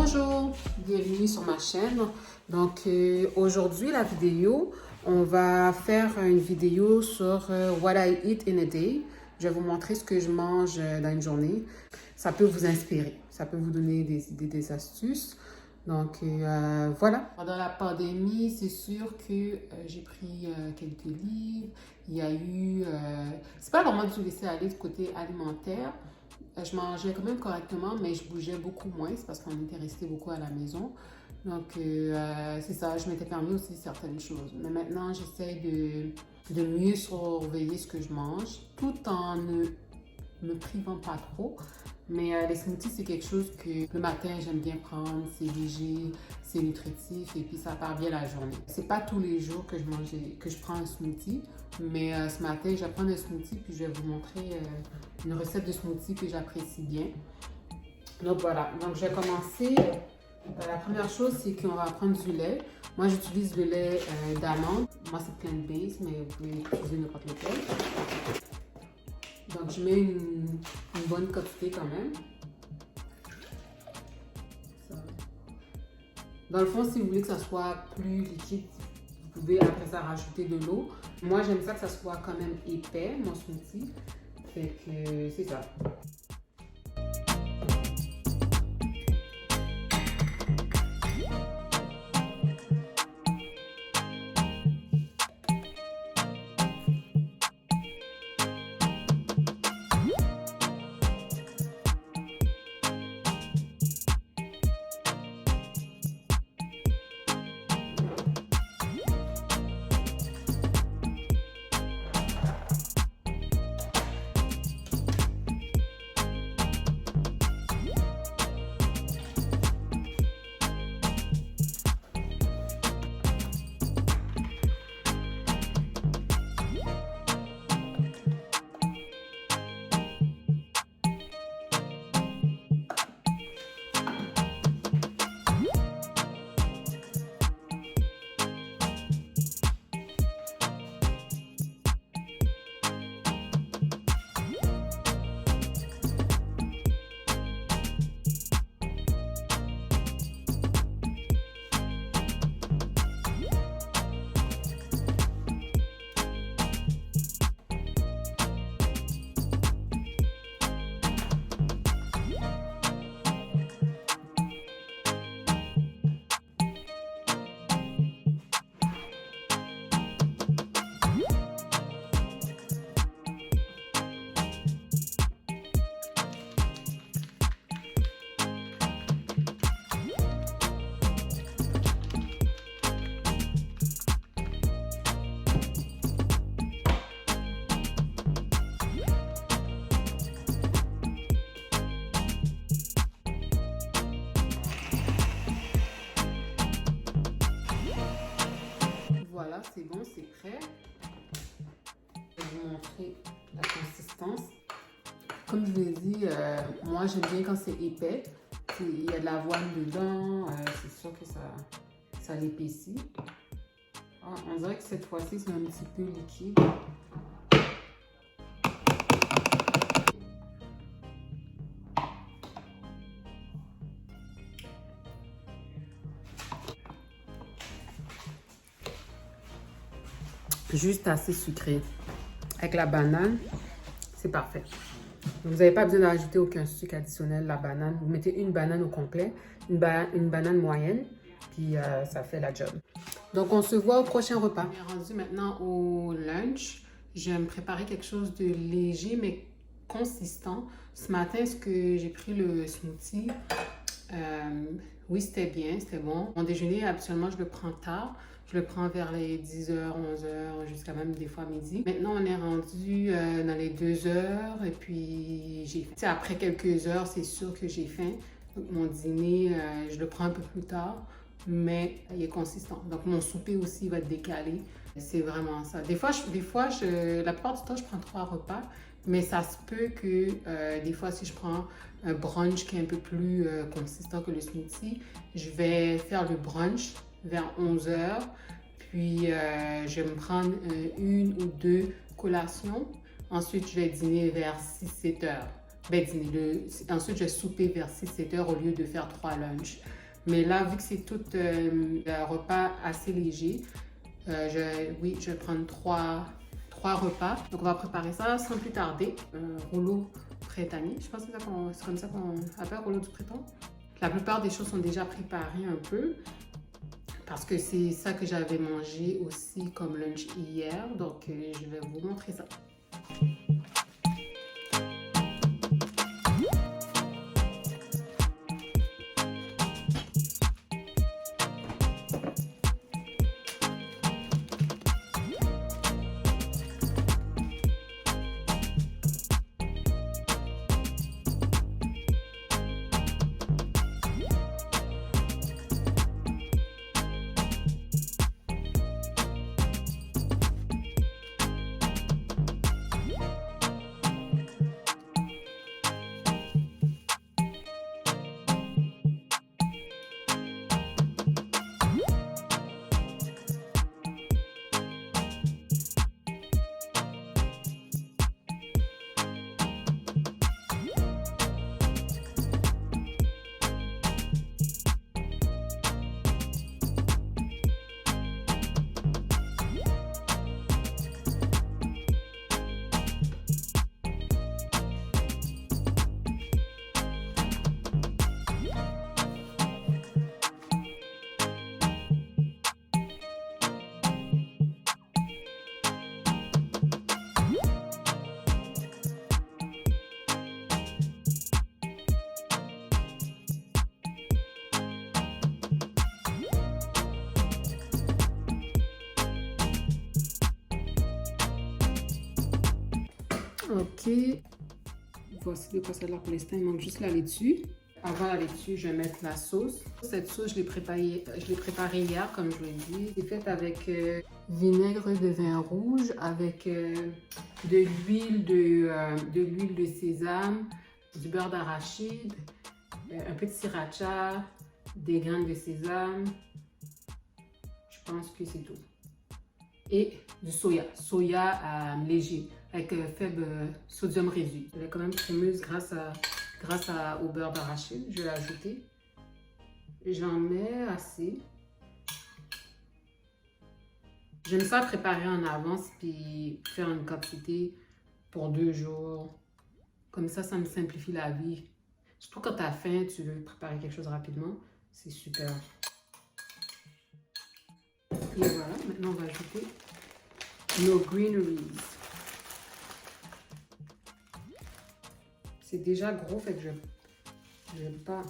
Bonjour, bienvenue sur ma chaîne. Donc aujourd'hui la vidéo, on va faire une vidéo sur what I eat in a day. Je vais vous montrer ce que je mange dans une journée. Ça peut vous inspirer, ça peut vous donner des idées, des astuces. Donc voilà. Pendant la pandémie, c'est sûr que j'ai pris quelques livres. Il y a eu... c'est pas vraiment du laisser aller du côté alimentaire. Je mangeais quand même correctement, mais je bougeais beaucoup moins. C'est parce qu'on était resté beaucoup à la maison. Donc, c'est ça, je m'étais permis aussi certaines choses. Mais maintenant, j'essaie de mieux surveiller ce que je mange, tout en ne me privant pas trop. Mais les smoothies, c'est quelque chose que le matin, j'aime bien prendre. C'est léger, c'est nutritif et puis ça part bien la journée. C'est pas tous les jours que je prends un smoothie, mais ce matin, je vais prendre un smoothie puis je vais vous montrer une recette de smoothie que j'apprécie bien. Donc voilà, donc je vais commencer. La première chose, c'est qu'on va prendre du lait. Moi, j'utilise le lait d'amande. Moi, c'est plant-based, mais vous pouvez utiliser n'importe lequel. Donc, je mets une bonne quantité quand même. Ça. Dans le fond, si vous voulez que ça soit plus liquide, vous pouvez après ça rajouter de l'eau. Moi, j'aime ça que ça soit quand même épais, mon smoothie. Fait que c'est ça. Voilà, c'est bon, c'est prêt. Je vais vous montrer la consistance. Comme je vous l'ai dit, moi j'aime bien quand c'est épais. Il y a de l'avoine dedans, c'est sûr que ça l'épaissit. Ah, on dirait que cette fois-ci c'est un petit peu liquide. Juste assez sucré. Avec la banane, c'est parfait. Vous n'avez pas besoin d'ajouter aucun sucre additionnel, la banane. Vous mettez une banane au complet, une banane moyenne, puis ça fait la job. Donc, on se voit au prochain repas. On est rendu maintenant au lunch. Je vais me préparer quelque chose de léger, mais consistant. Ce matin, ce que j'ai pris le smoothie, oui, c'était bien, c'était bon. Mon déjeuner, habituellement, je le prends tard. Je le prends vers les 10h, 11h, jusqu'à même des fois midi. Maintenant, on est rendu dans les 2h et puis j'ai faim. Après quelques heures, c'est sûr que j'ai faim. Donc, mon dîner, je le prends un peu plus tard, mais il est consistant. Donc, mon souper aussi va être décalé. C'est vraiment ça. Des fois, la plupart du temps, je prends 3 repas, mais ça se peut que des fois, si je prends un brunch qui est un peu plus consistant que le smoothie, je vais faire le brunch vers 11h, puis je vais me prendre une ou deux collations. Ensuite, je vais dîner vers 6-7 heures. Ensuite, je vais souper vers 6-7 heures au lieu de faire 3 lunchs. Mais là, vu que c'est tout un repas assez léger, oui, je vais prendre trois repas. Donc, on va préparer ça sans plus tarder. Un rouleau printanier. Je pense que c'est comme ça qu'on appelle rouleau du printemps. La plupart des choses sont déjà préparées un peu parce que c'est ça que j'avais mangé aussi comme lunch hier. Donc, je vais vous montrer ça. Ok, voici de quoi ça a l'air pour l'instant. Il manque juste la laitue. Avant la laitue, je vais mettre la sauce. Cette sauce, je l'ai préparée hier, comme je vous l'ai dit. C'est fait avec vinaigre de vin rouge, avec de l'huile de sésame, du beurre d'arachide, un peu de sriracha, des graines de sésame. Je pense que c'est tout. Et du soya léger, avec faible sodium réduit. Elle est quand même crémeuse grâce au beurre d'arachide. Je vais l'ajouter. J'en mets assez. J'aime ça préparer en avance puis faire une quantité pour 2 jours. Comme ça me simplifie la vie. Surtout quand tu as faim, tu veux préparer quelque chose rapidement. C'est super. Et voilà, maintenant on va ajouter nos greeneries. C'est déjà gros, fait que je n'aime pas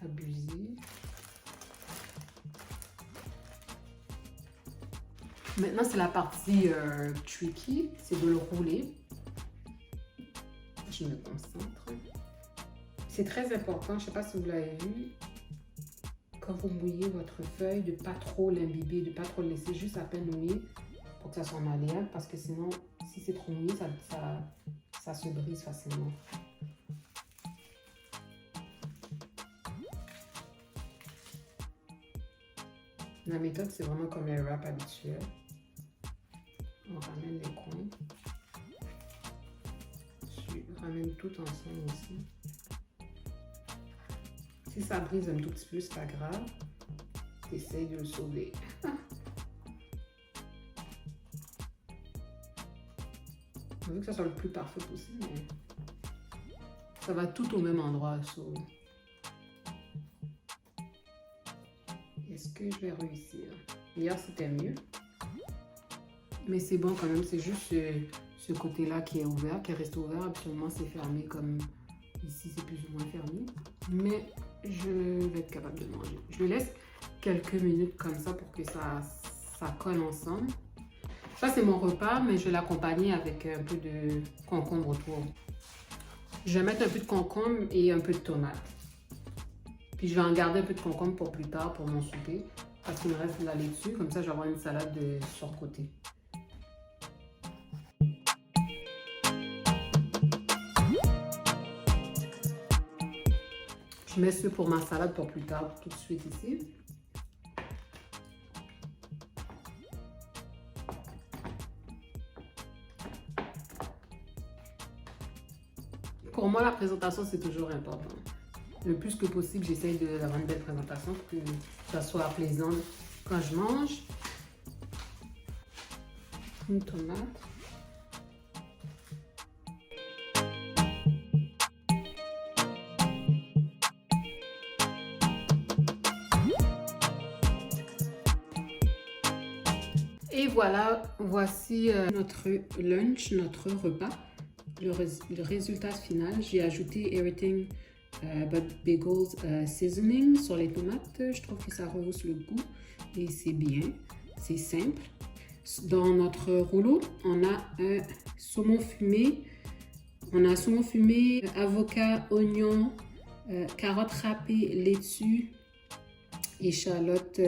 abuser. Maintenant, c'est la partie tricky, c'est de le rouler. Je me concentre. C'est très important, je ne sais pas si vous l'avez vu, quand vous mouillez votre feuille, de ne pas trop l'imbiber, de ne pas trop le laisser juste à peine mouiller pour que ça soit malléable, parce que sinon, si c'est trop mouillé, ça se brise facilement. La méthode, c'est vraiment comme les wraps habituels. On ramène les coins. Je ramène tout ensemble aussi. Si ça brise un tout petit peu, c'est pas grave. Essaye de le sauver. On veut que ça soit le plus parfait possible, mais ça va tout au même endroit. Est-ce que je vais réussir? Hier, c'était mieux. Mais c'est bon quand même, c'est juste ce côté-là qui est ouvert, qui reste ouvert. Absolument, c'est fermé comme ici, c'est plus ou moins fermé. Mais je vais être capable de manger. Je le laisse quelques minutes comme ça pour que ça colle ensemble. Ça, c'est mon repas, mais je vais l'accompagner avec un peu de concombre autour. Je vais mettre un peu de concombre et un peu de tomate. Puis je vais en garder un peu de concombre pour plus tard, pour mon souper. Parce qu'il me reste de la laitue, comme ça je vais avoir une salade sur le côté. Je mets ce pour ma salade pour plus tard, tout de suite ici. Pour moi, la présentation, c'est toujours important. le plus que possible, j'essaye d'avoir une belle présentation pour que ça soit plaisant quand je mange. Une tomate. Et voilà, voici notre lunch, notre repas. Le résultat final, j'ai ajouté everything but bagels seasoning sur les tomates. Je trouve que ça rehausse le goût et c'est bien, c'est simple. Dans notre rouleau, on a un saumon fumé. On a saumon fumé, avocat, oignon, carottes râpées, laitue, échalotes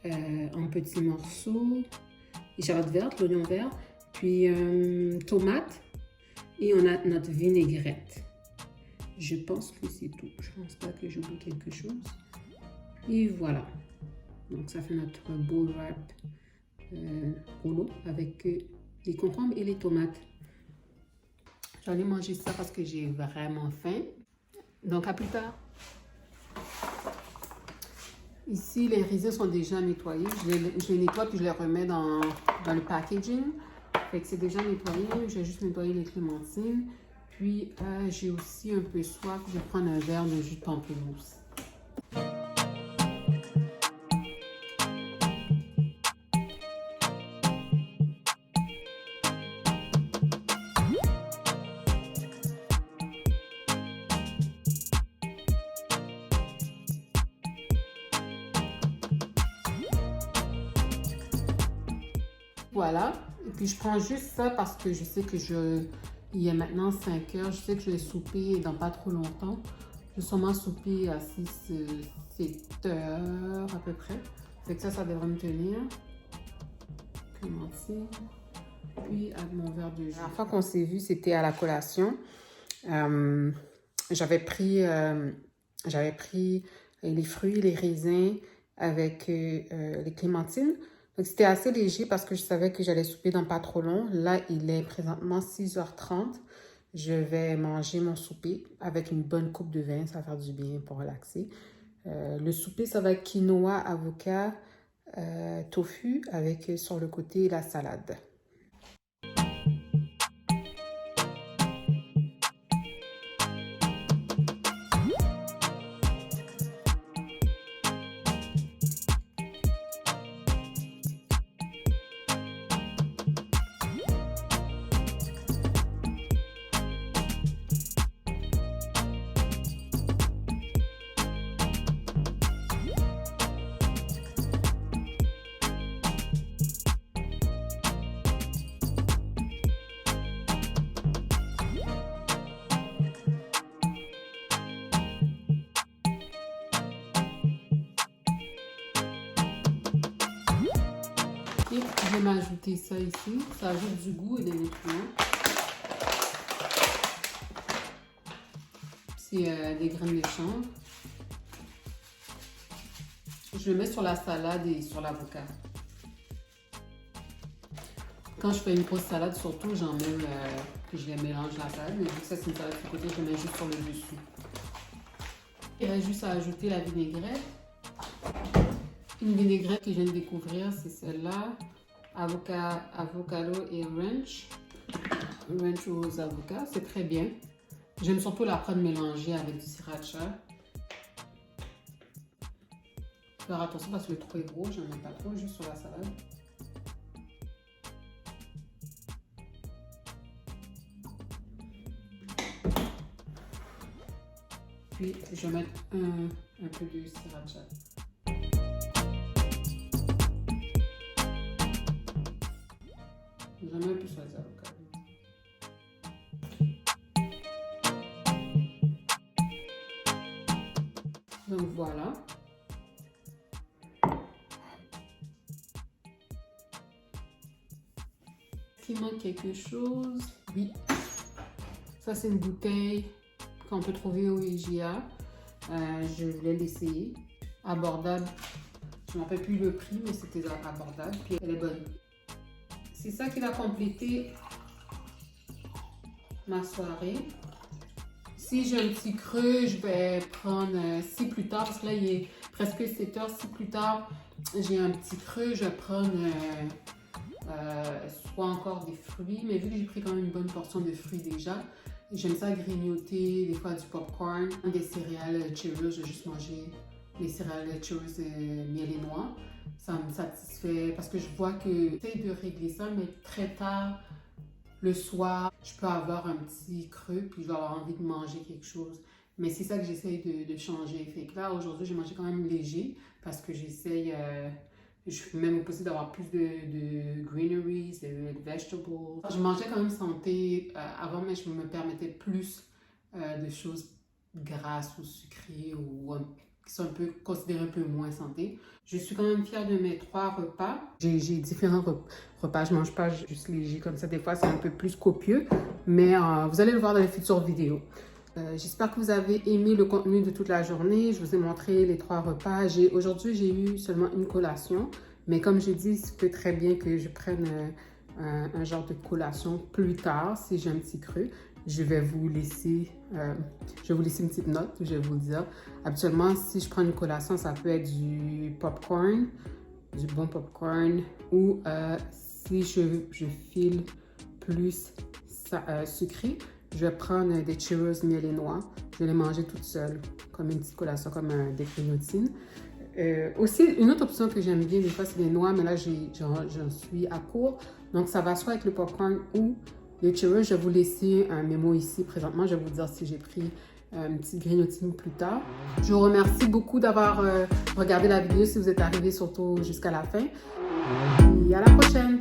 en petits morceaux, échalote verte, l'oignon vert, puis tomate et on a notre vinaigrette. Je pense que c'est tout. Je pense pas que j'oublie quelque chose. Et voilà. Donc ça fait notre bowl wrap rouleau avec les concombres et les tomates. J'allais manger ça parce que j'ai vraiment faim. Donc à plus tard. Ici, les raisins sont déjà nettoyés. Je les nettoie puis je les remets dans le packaging. Fait que c'est déjà nettoyé. J'ai juste nettoyé les clémentines. Puis, j'ai aussi un peu soif. Je vais prendre un verre de jus de pamplemousse. Voilà, et puis je prends juste ça parce que je sais que il est maintenant 5 heures, je sais que je vais souper dans pas trop longtemps. Je vais sûrement souper à 7 heures à peu près. Fait que ça devrait me tenir. Clémentine. Puis avec mon verre de jus. La dernière fois qu'on s'est vu, c'était à la collation. J'avais pris les fruits, les raisins avec les clémentines. Donc, c'était assez léger parce que je savais que j'allais souper dans pas trop long. Là, il est présentement 6h30. Je vais manger mon souper avec une bonne coupe de vin. Ça va faire du bien pour relaxer. Le souper, ça va être quinoa, avocat, tofu avec sur le côté la salade. Et je vais m'ajouter ça ici. Ça ajoute du goût et des nutriments. C'est des graines de chanvre. Je le mets sur la salade et sur l'avocat. Quand je fais une grosse salade, surtout, j'en mets que je les mélange la salade. Mais vu que ça, c'est une salade de côté, je le mets juste sur le dessus. Il reste juste à ajouter la vinaigrette. Une vinaigrette que je viens de découvrir, c'est celle-là. Avocado et ranch. Ranch aux avocats, c'est très bien. J'aime surtout la prendre mélangée avec du sriracha. Faire attention parce que le trou est gros, j'en mets pas trop, juste sur la salade. Puis je vais mettre un peu de sriracha. J'en mets un peu sur les avocats. Donc voilà. Est-ce qu'il manque quelque chose? Oui. Ça, c'est une bouteille qu'on peut trouver au IGA. Je voulais l'essayer. Abordable. Je ne me rappelle plus le prix, mais c'était abordable. Puis elle est bonne. C'est ça qui va compléter ma soirée. Si j'ai un petit creux, je vais prendre, si plus tard, parce que là il est presque 7 heures, si plus tard j'ai un petit creux, je vais prendre soit encore des fruits, mais vu que j'ai pris quand même une bonne portion de fruits déjà, j'aime ça grignoter, des fois du popcorn, des céréales Cheerios, je vais juste manger les céréales Cheerios miel et noix. Ça me satisfait parce que je vois que j'essaie de régler ça, mais très tard, le soir, je peux avoir un petit creux puis je vais avoir envie de manger quelque chose. Mais c'est ça que j'essaye de changer. Fait que là, aujourd'hui, j'ai mangé quand même léger parce que j'essaye, je suis même au possible d'avoir plus de greeneries, de vegetables. Je mangeais quand même santé avant, mais je me permettais plus de choses grasses ou sucrées ou qui sont un peu considérées un peu moins santé. Je suis quand même fière de mes 3 repas. J'ai différents repas. Je mange pas juste léger comme ça. Des fois, c'est un peu plus copieux, mais vous allez le voir dans les futures vidéos. J'espère que vous avez aimé le contenu de toute la journée. Je vous ai montré les 3 repas. Aujourd'hui, j'ai eu seulement une collation, mais comme j'ai dit, il peut très bien que je prenne un genre de collation plus tard si j'ai un petit creux. Je vais vous laisser une petite note, je vais vous le dire. Habituellement, si je prends une collation, ça peut être du popcorn, du bon popcorn, ou si je file plus sucré, je vais prendre des Cheerios miel et noix. Je vais les manger toute seule, comme une petite collation, comme des grignotines. Aussi, une autre option que j'aime bien, des fois, c'est les noix, mais là, j'en suis à court. Donc, ça va soit avec le popcorn ou les Cheerios. Je vais vous laisser un mémo ici présentement. Je vais vous dire si j'ai pris une petite grignotine plus tard. Je vous remercie beaucoup d'avoir regardé la vidéo si vous êtes arrivé surtout jusqu'à la fin. Et à la prochaine!